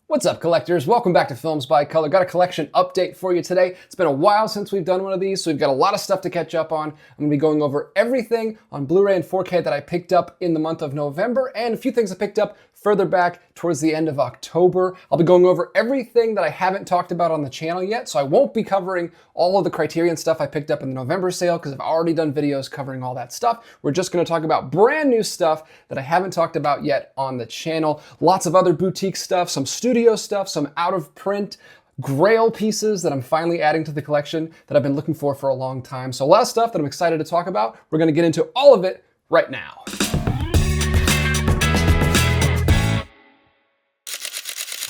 What's up, collectors? Welcome back to Films by Color. Got a collection update for you today. It's been a while since we've done one of these, so we've got a lot of stuff to catch up on. I'm gonna be going over everything on Blu-ray and 4K that I picked up in the month of November, and a few things I picked up further back towards the end of October. I'll be going over everything that I haven't talked about on the channel yet, so I won't be covering all of the Criterion stuff I picked up in the November sale, because I've already done videos covering all that stuff. We're just gonna talk about brand new stuff that I haven't talked about yet on the channel. Lots of other boutique stuff, some studio stuff, some out of print Grail pieces that I'm finally adding to the collection that I've been looking for a long time. So a lot of stuff that I'm excited to talk about. We're gonna get into all of it right now.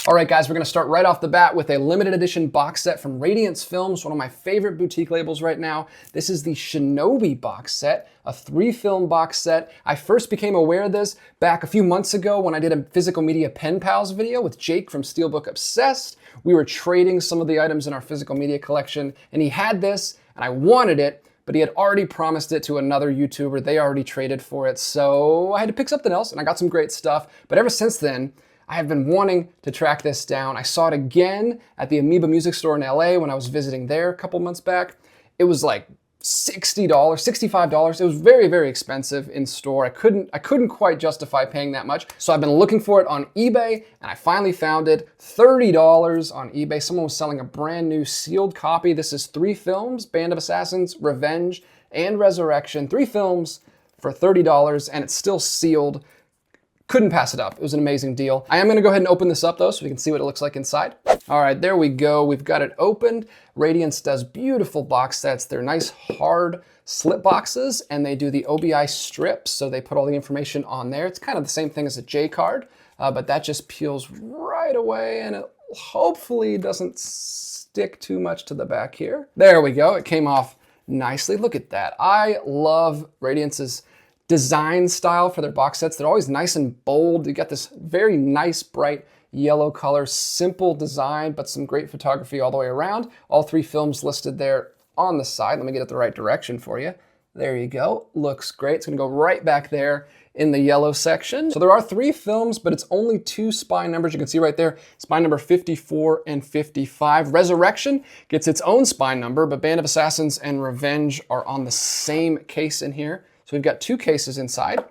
All right, guys, we're gonna start right off the bat with a limited edition box set from Radiance Films, one of my favorite boutique labels right now. This is the Shinobi Box Set, a 3-film box set. I first became aware of this back a few months ago when I did a Physical Media Pen Pals video with Jake from Steelbook Obsessed. We were trading some of the items in our physical media collection, and he had this, and I wanted it, but he had already promised it to another YouTuber. They already traded for it, so I had to pick something else, and I got some great stuff. But ever since then, I have been wanting to track this down. I saw it again at the Amoeba Music Store in LA when I was visiting there a couple months back. It was like $60, $65. It was very, very expensive in store. I couldn't quite justify paying that much. So I've been looking for it on eBay, and I finally found it. $30 on eBay. Someone was selling a brand new sealed copy. This is 3 films, Band of Assassins, Revenge, and Resurrection. 3 films for $30, and it's still sealed. Couldn't pass it up. It was an amazing deal. I am gonna go ahead and open this up though, so we can see what it looks like inside. All right, there we go. We've got it opened. Radiance does beautiful box sets. They're nice hard slip boxes, and they do the OBI strips, so they put all the information on there. It's kind of the same thing as a J card, but that just peels right away, and it hopefully doesn't stick too much to the back here. There we go. It came off nicely. Look at that. I love Radiance's design style for their box sets. They're always nice and bold. You got this very nice, bright yellow color, simple design, but some great photography all the way around. All 3 films listed there on the side. Let me get it the right direction for you. There you go. Looks great. It's gonna go right back there in the yellow section. So there are 3 films, but it's only 2 spine numbers. You can see right there, spine number 54 and 55. Resurrection gets its own spine number, but Band of Assassins and Revenge are on the same case in here. So we've got 2 cases inside.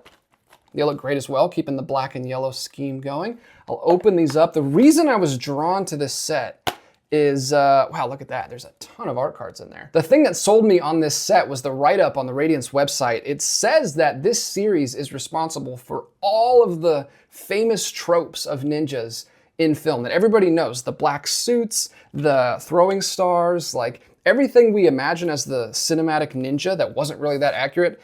They look great as well, keeping the black and yellow scheme going. I'll open these up. The reason I was drawn to this set is, wow, look at that. There's a ton of art cards in there. The thing that sold me on this set was the write-up on the Radiance website. It says that this series is responsible for all of the famous tropes of ninjas in film that everybody knows. The black suits, the throwing stars, like everything we imagine as the cinematic ninja that wasn't really that accurate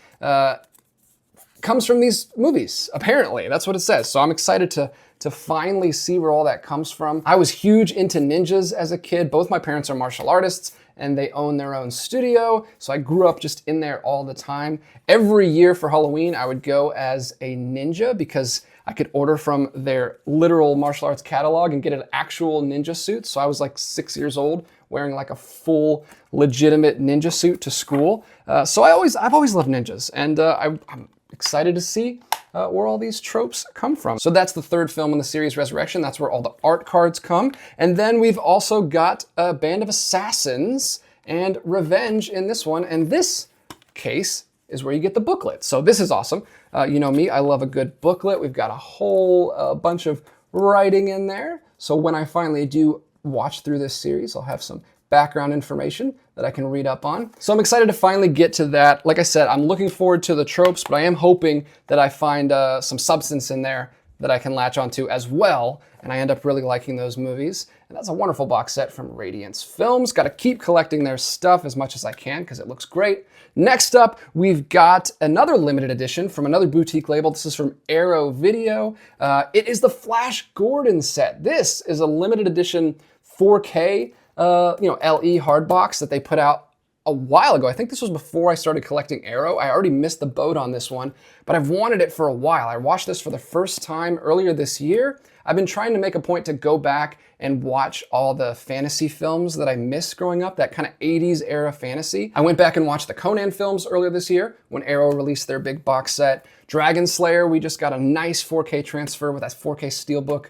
comes from these movies, apparently. That's what it says. So I'm excited to finally see where all that comes from. I was huge into ninjas as a kid. Both my parents are martial artists, and they own their own studio, so I grew up just in there all the time. Every year for Halloween, I would go as a ninja because I could order from their literal martial arts catalog and get an actual ninja suit. So I was like 6 years old, wearing like a full legitimate ninja suit to school. So I've always loved ninjas, and I'm excited to see where all these tropes come from. So that's the 3rd film in the series, Resurrection. That's where all the art cards come. And then we've also got a Band of Assassins and Revenge in this one. And this case is where you get the booklet. So this is awesome. You know me, I love a good booklet. We've got a whole bunch of writing in there. So when I finally do watch through this series, I'll have some background information that I can read up on. So I'm excited to finally get to that. Like I said, I'm looking forward to the tropes, but I am hoping that I find some substance in there that I can latch onto as well, and I end up really liking those movies. And that's a wonderful box set from Radiance Films. Got to keep collecting their stuff as much as I can because it looks great. Next up, we've got another limited edition from another boutique label. This is from Arrow Video. It is the Flash Gordon set. This is a limited edition 4K LE hard box that they put out a while ago. I think this was before I started collecting Arrow. I already missed the boat on this one, but I've wanted it for a while. I watched this for the first time earlier this year. I've been trying to make a point to go back and watch all the fantasy films that I missed growing up, that kind of 80s era fantasy. I went back and watched the Conan films earlier this year when Arrow released their big box set. Dragon Slayer, we just got a nice 4K transfer with that 4K Steelbook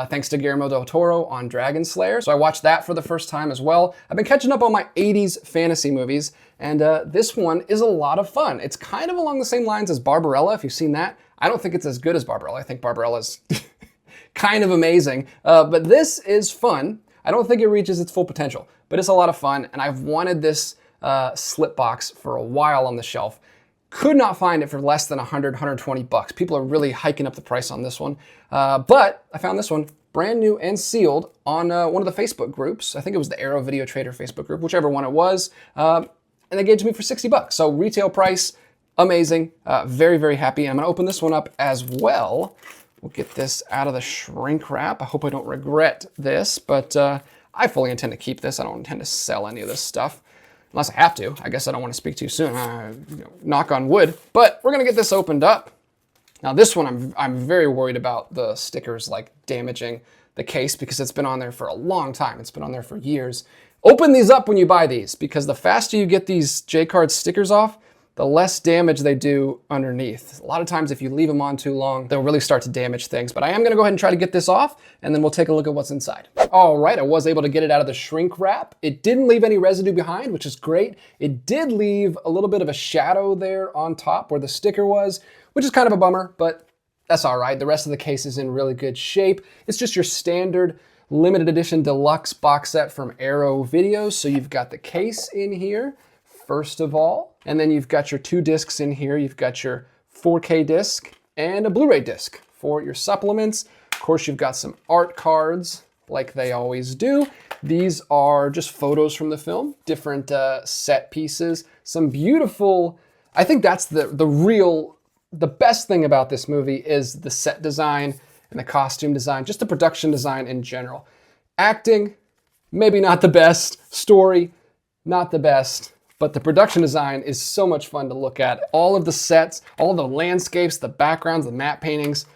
thanks to Guillermo del Toro on Dragon Slayer. So I watched that for the first time as well. I've been catching up on my 80s fantasy movies, and this one is a lot of fun. It's kind of along the same lines as Barbarella, if you've seen that. I don't think it's as good as Barbarella. I think Barbarella's kind of amazing, but this is fun. I don't think it reaches its full potential, but it's a lot of fun, and I've wanted this slip box for a while on the shelf. Could not find it for less than 100, 120 bucks. People are really hiking up the price on this one. But I found this one brand new and sealed on one of the Facebook groups. I think it was the Arrow Video Trader Facebook group, whichever one it was. And they gave it to me for 60 bucks. So retail price, amazing. Very, very happy. I'm gonna open this one up as well. We'll get this out of the shrink wrap. I hope I don't regret this, but I fully intend to keep this. I don't intend to sell any of this stuff. Unless I have to. I guess I don't want to speak too soon. Knock on wood. But we're gonna get this opened up. Now this one, I'm very worried about the stickers like damaging the case because it's been on there for a long time. It's been on there for years. Open these up when you buy these because the faster you get these J-card stickers off, the less damage they do underneath. A lot of times if you leave them on too long, they'll really start to damage things. But I am gonna go ahead and try to get this off and then we'll take a look at what's inside. All right, I was able to get it out of the shrink wrap. It didn't leave any residue behind, which is great. It did leave a little bit of a shadow there on top where the sticker was, which is kind of a bummer, but that's all right. The rest of the case is in really good shape. It's just your standard limited edition deluxe box set from Arrow Videos. So you've got the case in here, first of all, and then you've got your 2 discs in here. You've got your 4K disc and a Blu-ray disc for your supplements. Of course, you've got some art cards like they always do. These are just photos from the film, different set pieces, some beautiful, I think that's the best thing about this movie is the set design and the costume design, just the production design in general. Acting, maybe not the best. Story, not the best. But the production design is so much fun to look at. All of the sets, all the landscapes, the backgrounds, the matte paintings,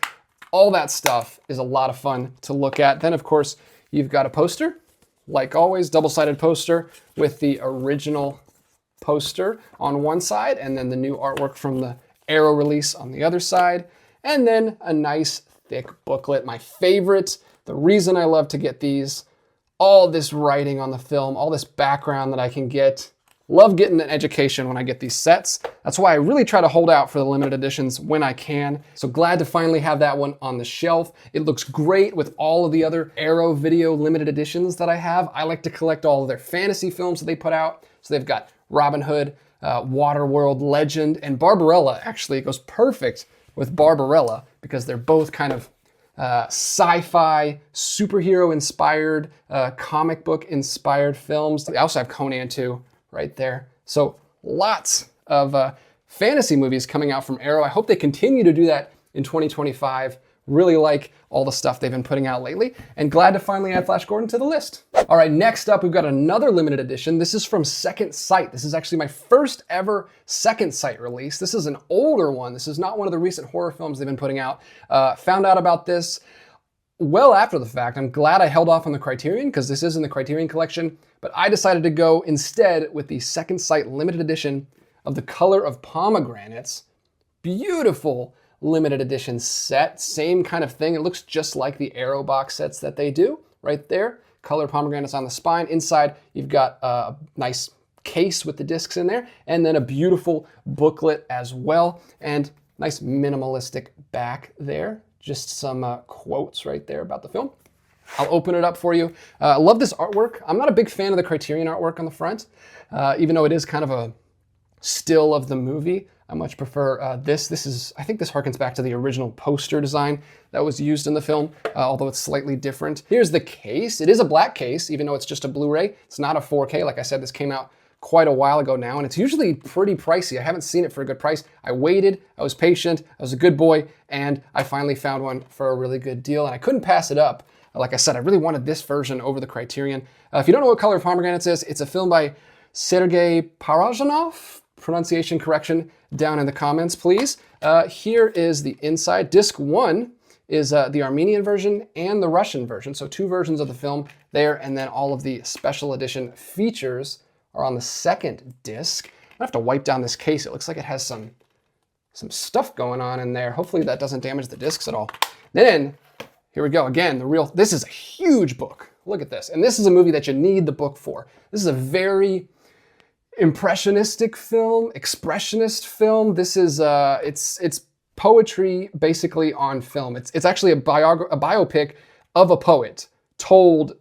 all that stuff is a lot of fun to look at. Then, of course, you've got a poster, like always, double-sided poster with the original poster on one side and then the new artwork from the Arrow release on the other side. And then a nice thick booklet, my favorite. The reason I love to get these, all this writing on the film, all this background that I can get. Love getting an education when I get these sets. That's why I really try to hold out for the limited editions when I can. So glad to finally have that one on the shelf. It looks great with all of the other Arrow Video limited editions that I have. I like to collect all of their fantasy films that they put out. So they've got Robin Hood, Waterworld, Legend, and Barbarella. Actually, it goes perfect with Barbarella because they're both kind of sci-fi, superhero-inspired, comic book-inspired films. They also have Conan too, right there. So lots of fantasy movies coming out from Arrow. I hope they continue to do that in 2025. Really like all the stuff they've been putting out lately, and glad to finally add Flash Gordon to the list. All right, next up, we've got another limited edition. This is from Second Sight. This is actually my first ever Second Sight release. This is an older one. This is not one of the recent horror films they've been putting out. Found out about this well after the fact. I'm glad I held off on the Criterion because this is in the Criterion collection, but I decided to go instead with the Second Sight limited edition of The Color of Pomegranates. Beautiful limited edition set, same kind of thing. It looks just like the Arrow box sets that they do right there. Color pomegranates on the spine. Inside, you've got a nice case with the discs in there, and then a beautiful booklet as well, and nice minimalistic back there. Just some quotes right there about the film. I'll open it up for you. I love this artwork. I'm not a big fan of the Criterion artwork on the front, even though it is kind of a still of the movie. I much prefer this. I think this harkens back to the original poster design that was used in the film, although it's slightly different. Here's the case. It is a black case, even though it's just a Blu-ray. It's not a 4K. Like I said, this came out quite a while ago now, and it's usually pretty pricey. I haven't seen it for a good price. I waited, I was patient, I was a good boy, and I finally found one for a really good deal, and I couldn't pass it up. Like I said, I really wanted this version over the Criterion. If you don't know what Color of Pomegranates is, it's a film by Sergei Parajanov. Pronunciation correction down in the comments, please. Here is the inside. Disc 1 is the Armenian version and the Russian version. So 2 versions of the film there, and then all of the special edition features are on the second disc. I have to wipe down this case. It looks like it has some some stuff going on in there. Hopefully that doesn't damage the discs at all. Then Here we go. Again, this is a huge book. Look at this. And this is a movie that you need the book for. This is a very impressionistic film, expressionist film. This is, it's poetry basically on film. It's actually a biopic of a poet told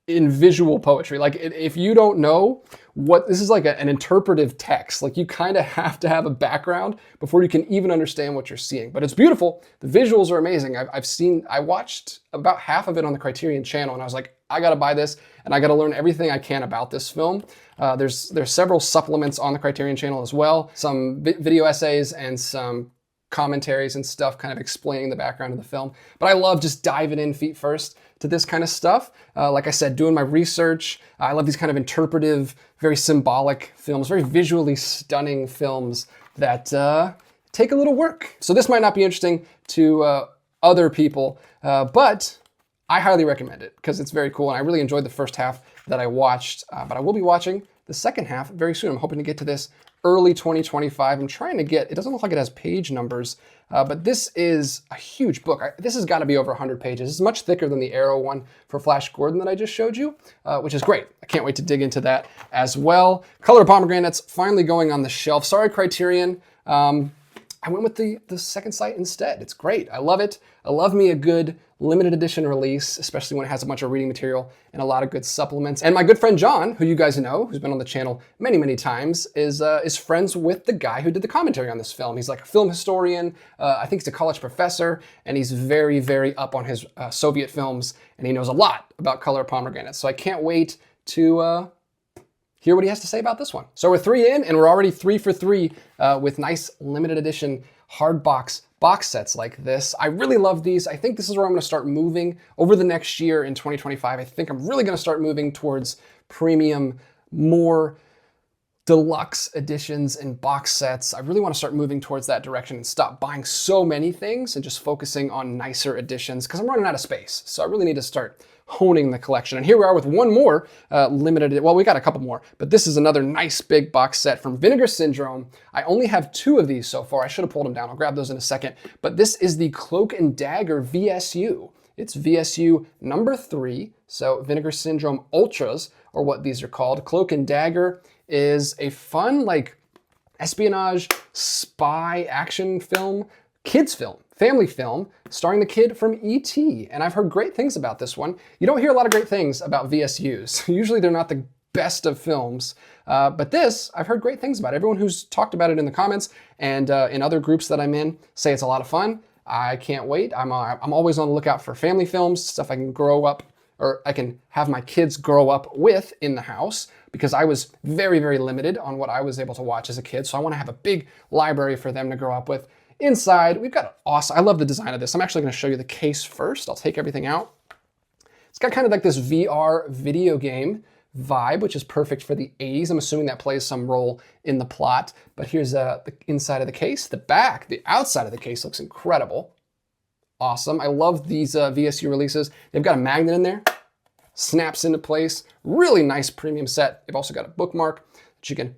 in visual poetry. Like if you don't know what, this is like an interpretive text. Like you kind of have to have a background before you can even understand what you're seeing. But it's beautiful. The visuals are amazing. I watched about half of it on the Criterion channel and I was like, I gotta buy this and I gotta learn everything I can about this film. There's several supplements on the Criterion channel as well. Some video essays and some commentaries and stuff kind of explaining the background of the film. But I love just diving in feet first to this kind of stuff. Like I said, doing my research. I love these kind of interpretive, very symbolic films, very visually stunning films that take a little work. So this might not be interesting to other people, but I highly recommend it because it's very cool. And I really enjoyed the first half that I watched, but I will be watching the second half very soon. I'm hoping to get to this early 2025. I'm trying to get, it doesn't look like it has page numbers, but this is a huge book. This has got to be over 100 pages. It's much thicker than the Arrow one for Flash Gordon that I just showed you, which is great. I can't wait to dig into that as well. Color of Pomegranates finally going on the shelf. Sorry, Criterion. I went with the second sight instead. It's great. I love it. I love me a good limited edition release, especially when it has a bunch of reading material and a lot of good supplements. And my good friend John, who you guys know, who's been on the channel many, many times, is friends with the guy who did the commentary on this film. He's like a film historian. I think he's a college professor, and he's very, very up on his Soviet films, and he knows a lot about Color of Pomegranates. So I can't wait to hear what he has to say about this one. So we're 3 in, and we're already 3 for 3 with nice limited edition hard box sets like this. I really love these. I think this is where I'm gonna start moving over the next year in 2025. I think I'm really gonna start moving towards premium, more deluxe editions and box sets. I really wanna start moving towards that direction and stop buying so many things and just focusing on nicer editions because I'm running out of space. So I really need to start honing the collection. And here we are with one more limited, well, we got a couple more, but this is another nice big box set from Vinegar Syndrome. I only have 2 of these so far. I should have pulled them down. I'll grab those in a second. But this is the Cloak and Dagger VSU. It's VSU number 3. So Vinegar Syndrome Ultras, or what these are called. Cloak and Dagger is a fun, like, espionage, spy action film, kids film, family film, starring the kid from E.T. And I've heard great things about this one. You don't hear a lot of great things about VSUs. Usually they're not the best of films, but this, I've heard great things about. Everyone who's talked about it in the comments and in other groups that I'm in say it's a lot of fun. I can't wait. I'm always on the lookout for family films, stuff I can grow up, or I can have my kids grow up with in the house, because I was very, very limited on what I was able to watch as a kid. So I want to have a big library for them to grow up with. Inside, we've got awesome, I love the design of this. I'm actually gonna show you the case first. I'll take everything out. It's got kind of like this VR video game vibe, which is perfect for the 80s. I'm assuming that plays some role in the plot. But here's the inside of the case. The back, the outside of the case looks incredible. Awesome. I love these VSU releases. They've got a magnet in there, snaps into place. Really nice premium set. They've also got a bookmark that you can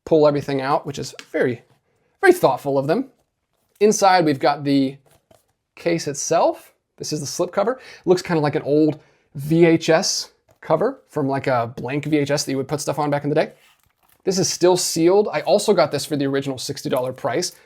pull everything out, which is very, very thoughtful of them. Inside, we've got the case itself. This is the slipcover. It looks kind of like an old VHS cover from like a blank VHS that you would put stuff on back in the day. This is still sealed. I also got this for the original $60 price,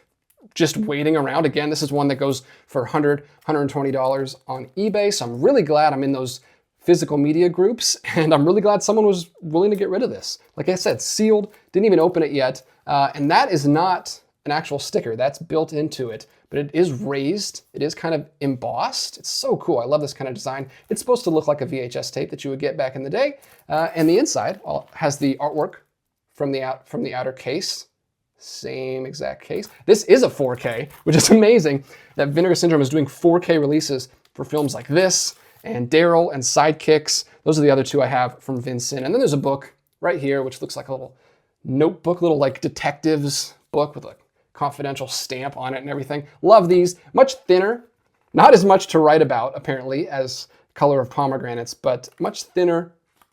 just waiting around. Again, this is one that goes for $100, $120 on eBay. So I'm really glad I'm in those physical media groups, and I'm really glad someone was willing to get rid of this. Like I said, sealed, didn't even open it yet. And that is not an actual sticker, that's built into it, but it is raised. It is kind of embossed. It's so cool. I love this kind of design. It's supposed to look like a VHS tape that you would get back in the day. And the inside has the artwork from the outer case. Same exact case. This is a 4K, which is amazing that Vinegar Syndrome is doing 4K releases for films like this and Daryl and Sidekicks. Those are the other 2 I have from Vincent. And then there's a book right here, which looks like a little notebook, little like detectives book with a confidential stamp on it and everything. Love these. Much thinner. Not as much to write about, apparently, as Color of Pomegranates, but much thinner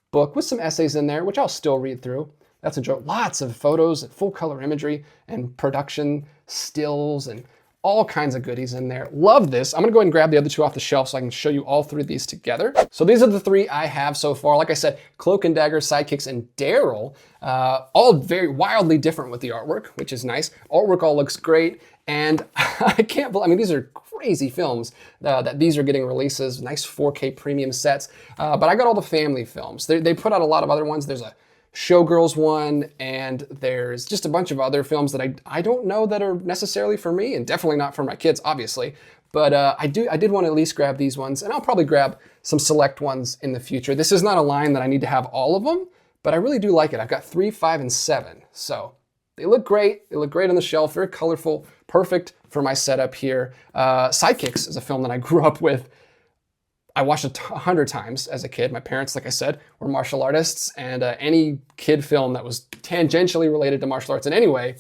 book with some essays in there, which I'll still read through. That's enjoyable. Lots of photos and full color imagery and production stills and all kinds of goodies in there. Love this. I'm gonna go ahead and grab the other two off the shelf so I can show you all three of these together. So these are the three I have so far. Like I said, Cloak and Dagger, Sidekicks, and Daryl, all very wildly different with the artwork, which is nice. Artwork all looks great, and I can't believe, I mean, these are crazy films that these are getting releases, nice 4K premium sets, but I got all the family films. They put out a lot of other ones. There's a Showgirls one, and there's just a bunch of other films that I don't know that are necessarily for me, and definitely not for my kids, obviously. But I did want to at least grab these ones, and I'll probably grab some select ones in the future. This is not a line that I need to have all of them, but I really do like it. I've got 3, 5, and 7. So they look great. They look great on the shelf, very colorful, perfect for my setup here. Sidekicks is a film that I grew up with. I watched it 100 times as a kid. My parents, like I said, were martial artists, and any kid film that was tangentially related to martial arts in any way,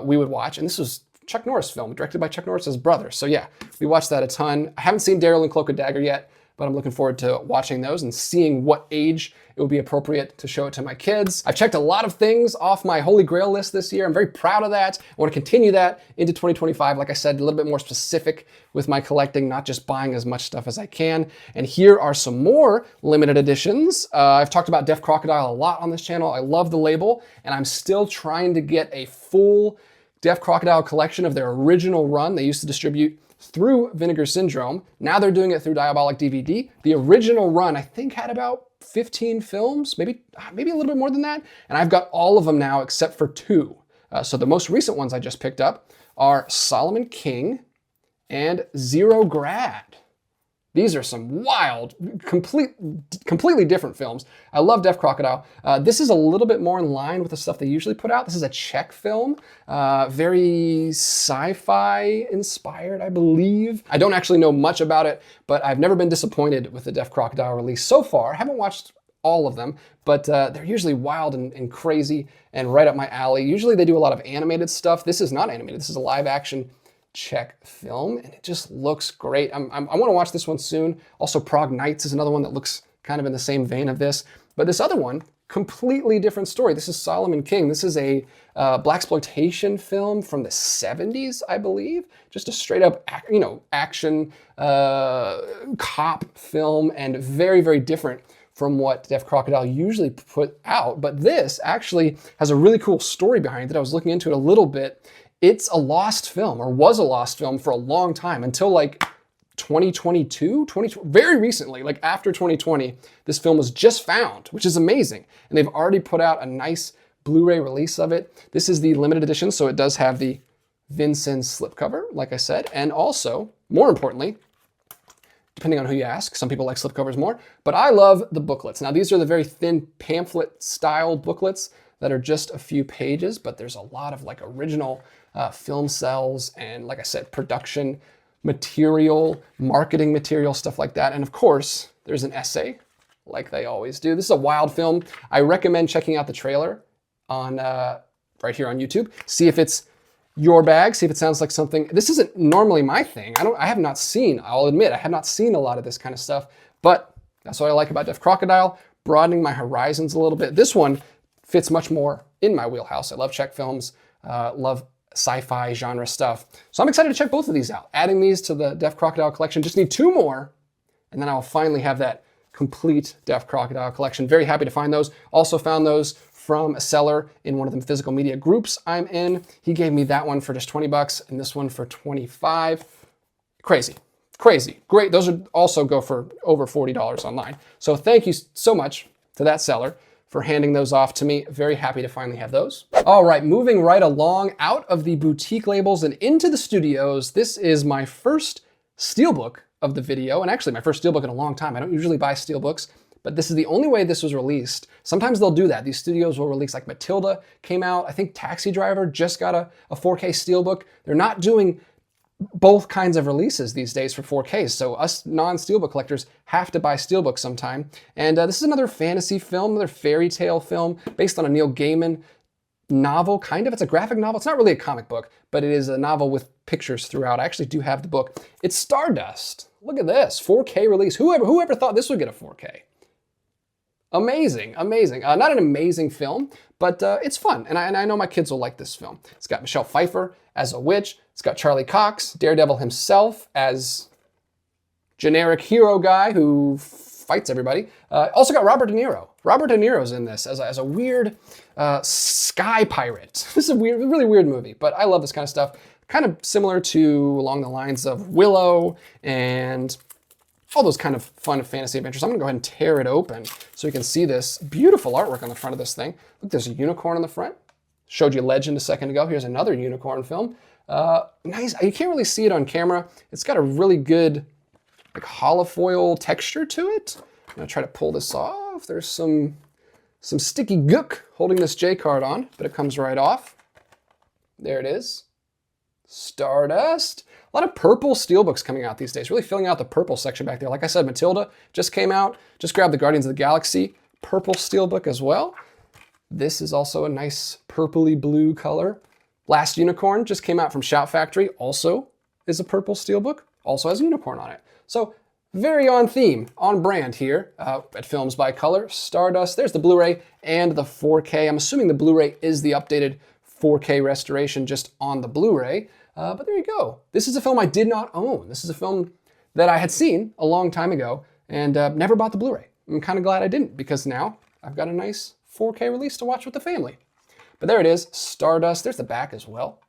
we would watch. And this was Chuck Norris film, directed by Chuck Norris's brother. So yeah, we watched that a ton. I haven't seen Daryl and Cloak and Dagger yet, but I'm looking forward to watching those and seeing what age it would be appropriate to show it to my kids. I've checked a lot of things off my Holy Grail list this year. I'm very proud of that. I want to continue that into 2025. Like I said, a little bit more specific with my collecting, not just buying as much stuff as I can. And here are some more limited editions. I've talked about Deaf Crocodile a lot on this channel. I love the label, and I'm still trying to get a full Deaf Crocodile collection of their original run. They used to distribute through Vinegar Syndrome. Now they're doing it through Diabolic DVD. The original run, I think, had about 15 films, maybe a little bit more than that. And I've got all of them now except for 2. So the most recent ones I just picked up are Solomon King and Zero Grad. These are some wild, completely different films. I love Deaf Crocodile. This is a little bit more in line with the stuff they usually put out. This is a Czech film, very sci-fi inspired, I believe. I don't actually know much about it, but I've never been disappointed with the Deaf Crocodile release so far. I haven't watched all of them, but they're usually wild and crazy and right up my alley. Usually they do a lot of animated stuff. This is not animated. This is a live action Czech film, and it just looks great. I want to watch this one soon. Also, Prague Nights is another one that looks kind of in the same vein of this. But this other one, completely different story. This is Solomon King. This is a blaxploitation film from the 70s, I believe. Just a straight up, action cop film, and very, very different from what Deaf Crocodile usually put out. But this actually has a really cool story behind it. I was looking into it a little bit. It's a lost film, or was a lost film for a long time, until like 2022, very recently, like after 2020, this film was just found, which is amazing. And they've already put out a nice Blu-ray release of it. This is the limited edition, so it does have the Vincennes slipcover, like I said, and also, more importantly, depending on who you ask, some people like slipcovers more, but I love the booklets. Now, these are the very thin pamphlet style booklets that are just a few pages, but there's a lot of like original film cells and, like I said, production material, marketing material, stuff like that. And of course, there's an essay, like they always do. This is a wild film. I recommend checking out the trailer on right here on YouTube. See if it's your bag, see if it sounds like something. This isn't normally my thing. I have not seen, I'll admit, I have not seen a lot of this kind of stuff, but that's what I like about Deaf Crocodile, broadening my horizons a little bit. This one fits much more in my wheelhouse. I love Czech films, love sci-fi genre stuff. So I'm excited to check both of these out. Adding these to the Deaf Crocodile collection, just need 2 more, and then I'll finally have that complete Deaf Crocodile collection. Very happy to find those. Also found those from a seller in one of the physical media groups I'm in. He gave me that one for just 20 bucks and this one for 25. Crazy, crazy. Great, those would also go for over $40 online. So thank you so much to that seller for handing those off to me. Very happy to finally have those. All right, moving right along out of the boutique labels and into the studios. This is my first steelbook of the video, and actually my first steelbook in a long time. I don't usually buy steelbooks, but this is the only way this was released. Sometimes they'll do that. These studios will release, like Matilda came out. I think Taxi Driver just got a 4K steelbook. They're not doing both kinds of releases these days for 4Ks, so us non-steelbook collectors have to buy steelbooks sometime. And this is another fantasy film, another fairy tale film based on a Neil Gaiman novel, kind of. It's a graphic novel. It's not really a comic book, but it is a novel with pictures throughout. I actually do have the book. It's Stardust. Look at this, 4K release. Whoever thought this would get a 4K? amazing, amazing. Not an amazing film, but it's fun, and I know my kids will like this film. It's got Michelle Pfeiffer as a witch. It's got Charlie Cox, Daredevil himself, as generic hero guy who fights everybody. Also got Robert De Niro. Robert De Niro's in this as a weird sky pirate. This is a really weird movie, but I love this kind of stuff. Kind of similar to along the lines of Willow and all those kind of fun fantasy adventures. I'm gonna go ahead and tear it open so you can see this beautiful artwork on the front of this thing. Look, there's a unicorn on the front. Showed you Legend a second ago. Here's another unicorn film. Nice, you can't really see it on camera. It's got a really good like holofoil texture to it. I'm gonna try to pull this off. There's some sticky gook holding this J card on, but it comes right off. There it is. Stardust. A lot of purple steelbooks coming out these days, really filling out the purple section back there. Like I said, Matilda just came out. Just grabbed the Guardians of the Galaxy purple steelbook as well. This is also a nice purpley blue color. Last Unicorn just came out from Shout Factory, also is a purple steelbook, also has a unicorn on it. So very on theme, on brand here at Films by Color. Stardust, there's the Blu-ray and the 4K. I'm assuming the Blu-ray is the updated 4K restoration just on the Blu-ray. But there you go. This is a film I did not own. This is a film that I had seen a long time ago and never bought the Blu-ray. I'm kind of glad I didn't because now I've got a nice 4K release to watch with the family. But there it is, Stardust. There's the back as well.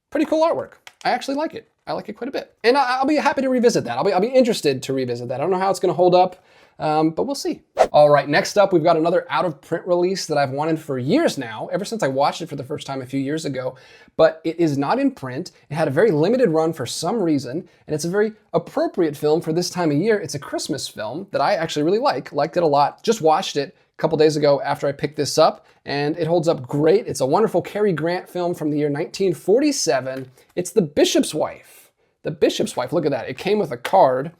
Pretty cool artwork. I actually like it. I like it quite a bit. And I'll be happy to revisit that. I'll be interested to revisit that. I don't know how it's gonna hold up, but we'll see. All right, next up, we've got another out of print release that I've wanted for years now, ever since I watched it for the first time a few years ago, but it is not in print. It had a very limited run for some reason, and it's a very appropriate film for this time of year. It's a Christmas film that I actually really liked it a lot. Just watched it a couple days ago after I picked this up, and it holds up great. It's a wonderful Cary Grant film from the year 1947. It's The Bishop's Wife. The Bishop's Wife, look at that. It came with a card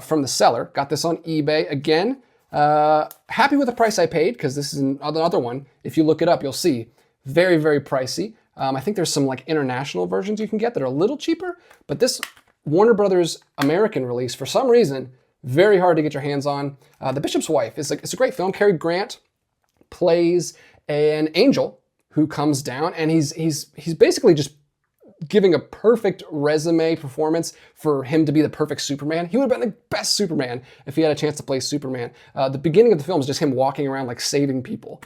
from the seller. Got this on eBay. Again, happy with the price I paid, because this is another one. If you look it up, you'll see. Very, very pricey. I think there's some like international versions you can get that are a little cheaper, but this Warner Brothers American release, for some reason, very hard to get your hands on. The Bishop's Wife is it's a great film. Cary Grant plays an angel who comes down, and he's basically just giving a perfect resume performance for him to be the perfect Superman. He would have been the best Superman if he had a chance to play Superman. The beginning of the film is just him walking around like saving people.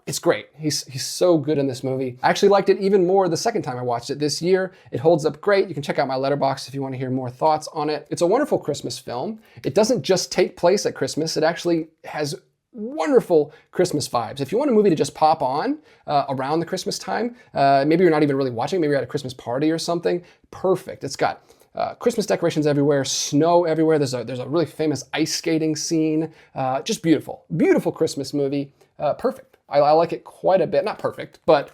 It's great. He's so good in this movie. I actually liked it even more the second time I watched it this year. It holds up great. You can check out my letterbox if you want to hear more thoughts on it. It's a wonderful Christmas film. It doesn't just take place at Christmas. It actually has wonderful Christmas vibes. If you want a movie to just pop on around the Christmas time, maybe you're not even really watching, maybe you're at a Christmas party or something, perfect. It's got Christmas decorations everywhere, snow everywhere. There's a really famous ice skating scene. Just beautiful, beautiful Christmas movie. Perfect. I like it quite a bit. Not perfect, but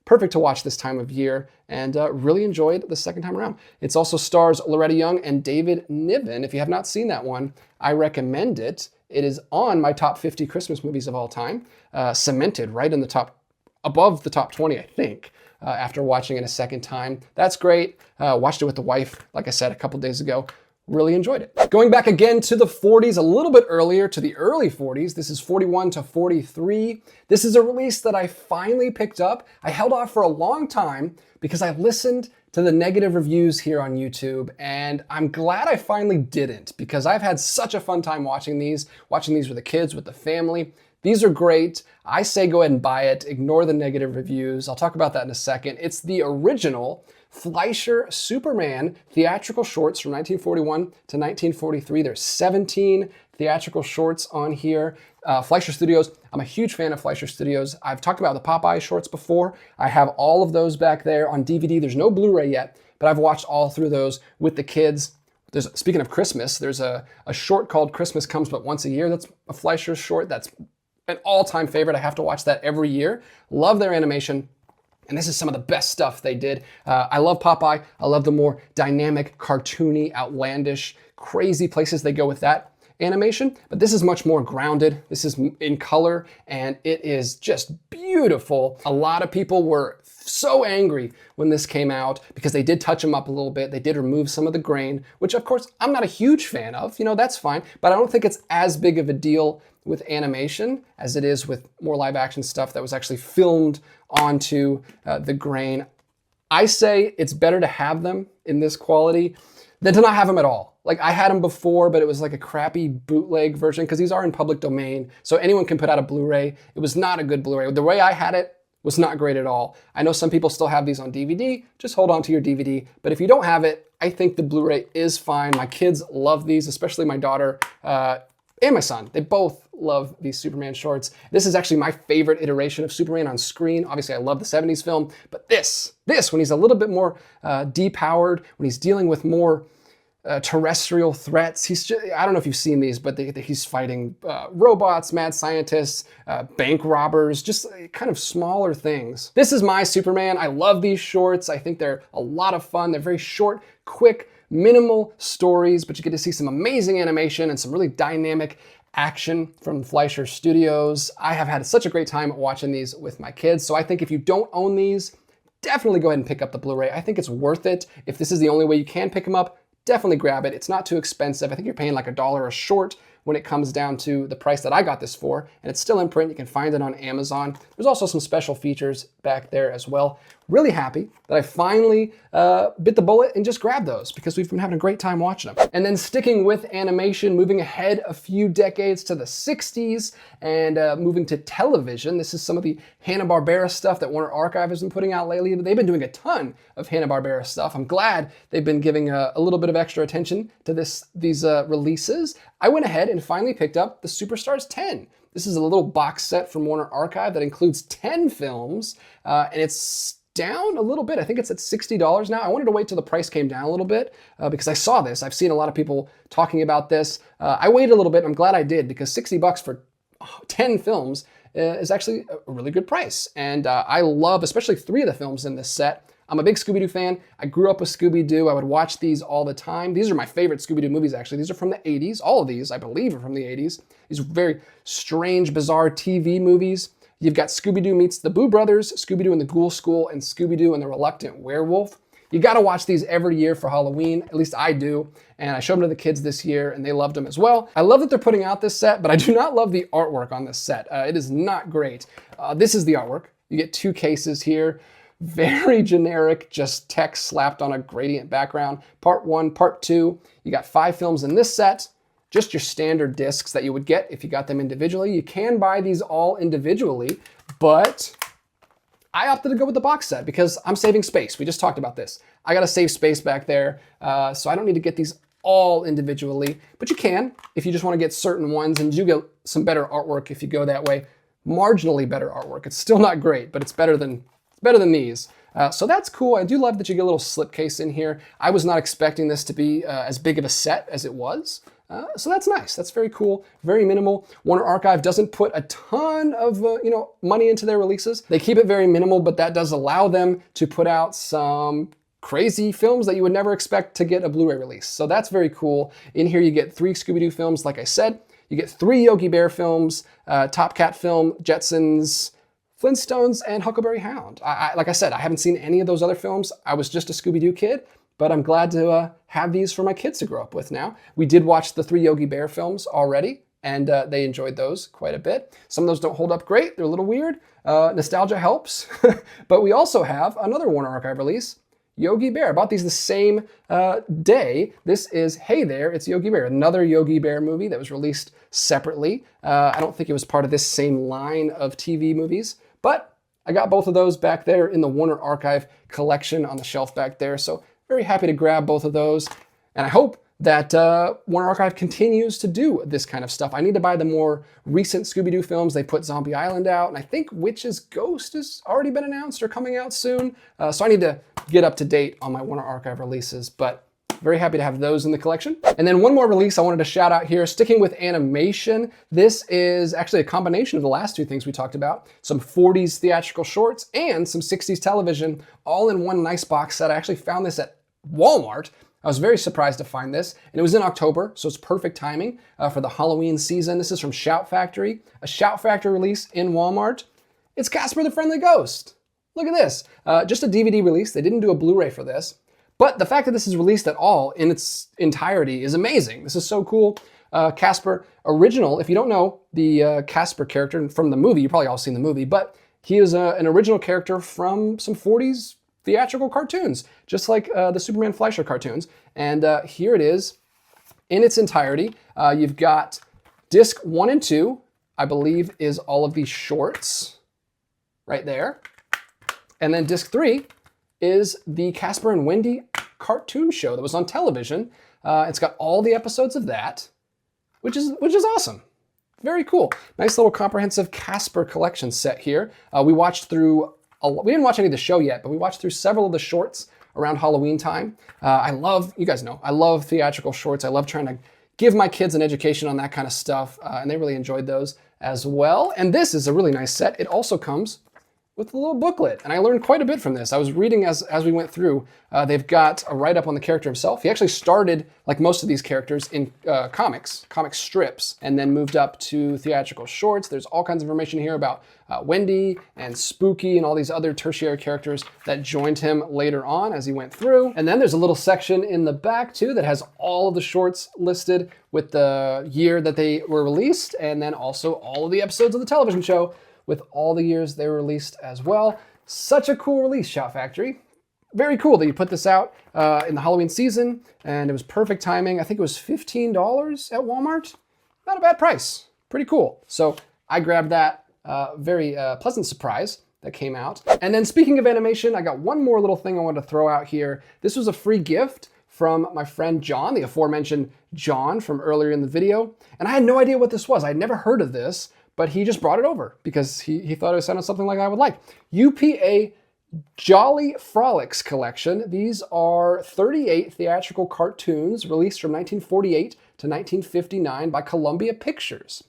perfect to watch this time of year, and really enjoyed the second time around. It also stars Loretta Young and David Niven. If you have not seen that one, I recommend it. It is on my top 50 Christmas movies of all time, cemented right in the top, above the top 20, I think, after watching it a second time. That's great. Watched it with the wife, like I said, a couple days ago. Really enjoyed it. Going back again to the 40s, a little bit earlier, to the early 40s. This is 41 to 43. This is a release that I finally picked up. I held off for a long time because I listened to the negative reviews here on YouTube, and I'm glad I finally didn't, because I've had such a fun time watching these with the kids, with the family. These are great. I say go ahead and buy it. Ignore the negative reviews. I'll talk about that in a second. It's the original Fleischer Superman theatrical shorts from 1941 to 1943. There's 17 theatrical shorts on here. Fleischer Studios, I'm a huge fan of Fleischer Studios. I've talked about the Popeye shorts before. I have all of those back there on DVD. There's no Blu-ray yet, but I've watched all through those with the kids. Speaking of Christmas, there's a short called Christmas Comes But Once a Year. That's a Fleischer short. That's an all-time favorite. I have to watch that every year. Love their animation. And this is some of the best stuff they did. I love Popeye. I love the more dynamic, cartoony, outlandish, crazy places they go with that animation. But this is much more grounded. This is in color, and it is just beautiful. A lot of people were so angry when this came out because they did touch them up a little bit. They did remove some of the grain, which of course I'm not a huge fan of. You know, that's fine. But I don't think it's as big of a deal with animation as it is with more live action stuff that was actually filmed onto the grain. I say it's better to have them in this quality than to not have them at all. Like, I had them before, but it was like a crappy bootleg version because these are in public domain, so anyone can put out a Blu-ray. It was not a good Blu-ray. The way I had it was not great at all. I know some people still have these on DVD. Just hold on to your DVD. But if you don't have it, I think the Blu-ray is fine. My kids love these, especially my daughter and my son. They both love these Superman shorts. This is actually my favorite iteration of Superman on screen. Obviously, I love the 70s film, but this, when he's a little bit more depowered, when he's dealing with more terrestrial threats. I don't know if you've seen these, but he's fighting robots, mad scientists, bank robbers, just kind of smaller things. This is my Superman. I love these shorts. I think they're a lot of fun. They're very short, quick, minimal stories, but you get to see some amazing animation and some really dynamic action from Fleischer Studios. I have had such a great time watching these with my kids. So I think if you don't own these, definitely go ahead and pick up the Blu-ray. I think it's worth it. If this is the only way you can pick them up, definitely grab it. It's not too expensive. I think you're paying like $1 a short when it comes down to the price that I got this for, and it's still in print. You can find it on Amazon. There's also some special features back there as well. Really happy that I finally bit the bullet and just grabbed those because we've been having a great time watching them. And then sticking with animation, moving ahead a few decades to the 60s and moving to television. This is some of the Hanna-Barbera stuff that Warner Archive has been putting out lately. They've been doing a ton of Hanna-Barbera stuff. I'm glad they've been giving a little bit of extra attention to these releases. I went ahead and finally picked up the Superstars 10. This is a little box set from Warner Archive that includes 10 films, and it's down a little bit. I think it's at $60 now. I wanted to wait till the price came down a little bit because I saw this. I've seen a lot of people talking about this. I waited a little bit, and I'm glad I did because $60 for 10 films is actually a really good price. And I love, especially 3 of the films in this set. I'm a big Scooby-Doo fan. I grew up with Scooby-Doo. I would watch these all the time. These are my favorite Scooby-Doo movies, actually. These are from the 80s. All of these, I believe, are from the 80s. These are very strange, bizarre TV movies. You've got Scooby-Doo meets the Boo Brothers, Scooby-Doo and the Ghoul School, and Scooby-Doo and the Reluctant Werewolf. You gotta watch these every year for Halloween, at least I do, and I showed them to the kids this year and they loved them as well. I love that they're putting out this set, but I do not love the artwork on this set. It is not great. This is the artwork. You get 2 cases here. Very generic, just text slapped on a gradient background. Part 1, Part 2. You got 5 films in this set. Just your standard discs that you would get if you got them individually. You can buy these all individually, but I opted to go with the box set because I'm saving space. We just talked about this. I gotta save space back there, so I don't need to get these all individually, but you can if you just wanna get certain ones, and you get some better artwork if you go that way. Marginally better artwork. It's still not great, but it's better than these. So that's cool. I do love that you get a little slipcase in here. I was not expecting this to be as big of a set as it was. So that's nice. That's very cool, very minimal. Warner Archive doesn't put a ton of money into their releases. They keep it very minimal, but that does allow them to put out some crazy films that you would never expect to get a Blu-ray release. So that's very cool. In here you get 3 Scooby-Doo films, like I said. You get 3 Yogi Bear films, Top Cat film, Jetsons, Flintstones, and Huckleberry Hound. Like I said, I haven't seen any of those other films. I was just a Scooby-Doo kid, but I'm glad to have these for my kids to grow up with now. We did watch the 3 Yogi Bear films already, and they enjoyed those quite a bit. Some of those don't hold up great. They're a little weird. Nostalgia helps. But we also have another Warner Archive release, Yogi Bear. I bought these the same day. This is Hey There, It's Yogi Bear, another Yogi Bear movie that was released separately. I don't think it was part of this same line of TV movies, but I got both of those back there in the Warner Archive collection on the shelf back there. So very happy to grab both of those. And I hope that Warner Archive continues to do this kind of stuff. I need to buy the more recent Scooby-Doo films. They put Zombie Island out, and I think Witch's Ghost has already been announced or coming out soon. So I need to get up to date on my Warner Archive releases, but very happy to have those in the collection. And then one more release I wanted to shout out here, sticking with animation. This is actually a combination of the last 2 things we talked about, some 40s theatrical shorts and some 60s television, all in one nice box set. I actually found this at Walmart. I was very surprised to find this, and it was in October, so it's perfect timing for the Halloween season. This is from Shout Factory, a Shout Factory release in Walmart. It's Casper the Friendly Ghost. Look at this, just a DVD release. They didn't do a Blu-ray for this, but the fact that this is released at all in its entirety is amazing. This is so cool. Casper original. If you don't know the Casper character from the movie, you probably all seen the movie, but he is an original character from some 40s theatrical cartoons, just like the Superman Fleischer cartoons. And here it is in its entirety. You've got disc 1 and 2, I believe, is all of these shorts right there. And then disc 3 is the Casper and Wendy cartoon show that was on television. It's got all the episodes of that, which is awesome. Very cool. Nice little comprehensive Casper collection set here. We watched through, we didn't watch any of the show yet, but we watched through several of the shorts around Halloween time. I love, you guys know, I love theatrical shorts. I love trying to give my kids an education on that kind of stuff, and they really enjoyed those as well. And this is a really nice set. It also comes with a little booklet, and I learned quite a bit from this. I was reading as we went through. They've got a write-up on the character himself. He actually started, like most of these characters, in comic strips, and then moved up to theatrical shorts. There's all kinds of information here about Wendy and Spooky and all these other tertiary characters that joined him later on as he went through. And then there's a little section in the back too that has all of the shorts listed with the year that they were released, and then also all of the episodes of the television show with all the years they were released as well. Such a cool release, Shout Factory. Very cool that you put this out in the Halloween season, and it was perfect timing. I think it was $15 at Walmart. Not a bad price. Pretty cool. So I grabbed that. Very pleasant surprise that came out. And then speaking of animation, I got one more little thing I wanted to throw out here. This was a free gift from my friend John, the aforementioned John from earlier in the video. And I had no idea what this was. I'd never heard of this, but he just brought it over because he thought it sounded something like I would like. UPA Jolly Frolics collection. These are 38 theatrical cartoons released from 1948 to 1959 by Columbia Pictures.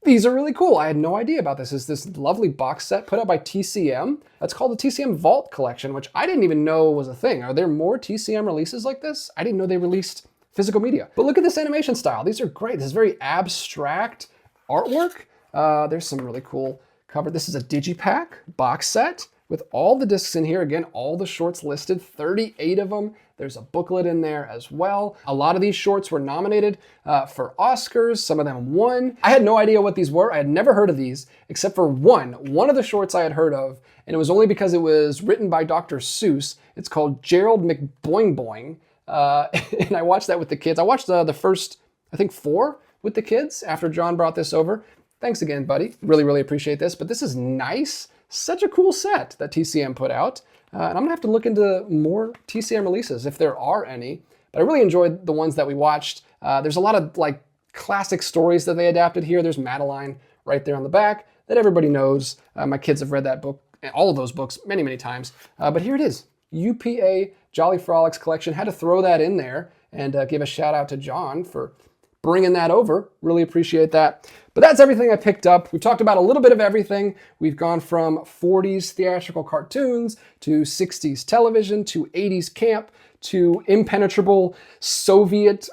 These are really cool. I had no idea about this. It's this lovely box set put out by TCM. That's called the TCM Vault Collection, which I didn't even know was a thing. Are there more TCM releases like this? I didn't know they released physical media. But look at this animation style. These are great. This is very abstract artwork. There's some really cool cover. This is a digipack box set with all the discs in here. Again, all the shorts listed, 38 of them. There's a booklet in there as well. A lot of these shorts were nominated for Oscars. Some of them won. I had no idea what these were. I had never heard of these except for one of the shorts I had heard of, and it was only because it was written by Dr. Seuss. It's called Gerald McBoing Boing, and I watched that with the kids. I watched the first, I think, 4 with the kids after John brought this over. Thanks again, buddy. Really, really appreciate this. But this is nice. Such a cool set that TCM put out. And I'm gonna have to look into more TCM releases if there are any. But I really enjoyed the ones that we watched. There's a lot of like classic stories that they adapted here. There's Madeline right there on the back that everybody knows. My kids have read that book, all of those books many, many times. But here it is, UPA Jolly Frolics collection. Had to throw that in there and give a shout out to John for bringing that over. Really appreciate that. But that's everything I picked up. We've talked about a little bit of everything. We've gone from 40s theatrical cartoons to 60s television to 80s camp to impenetrable Soviet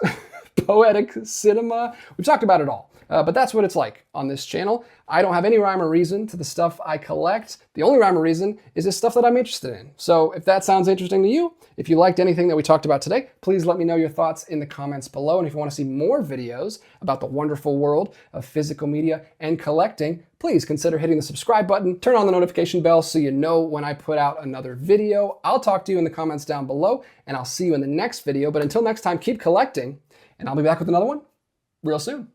poetic cinema. We've talked about it all. But that's what it's like on this channel. I don't have any rhyme or reason to the stuff I collect. The only rhyme or reason is this stuff that I'm interested in. So if that sounds interesting to you, if you liked anything that we talked about today, please let me know your thoughts in the comments below. And if you want to see more videos about the wonderful world of physical media and collecting, please consider hitting the subscribe button, turn on the notification bell so you know when I put out another video. I'll talk to you in the comments down below, and I'll see you in the next video. But until next time, keep collecting, and I'll be back with another one real soon.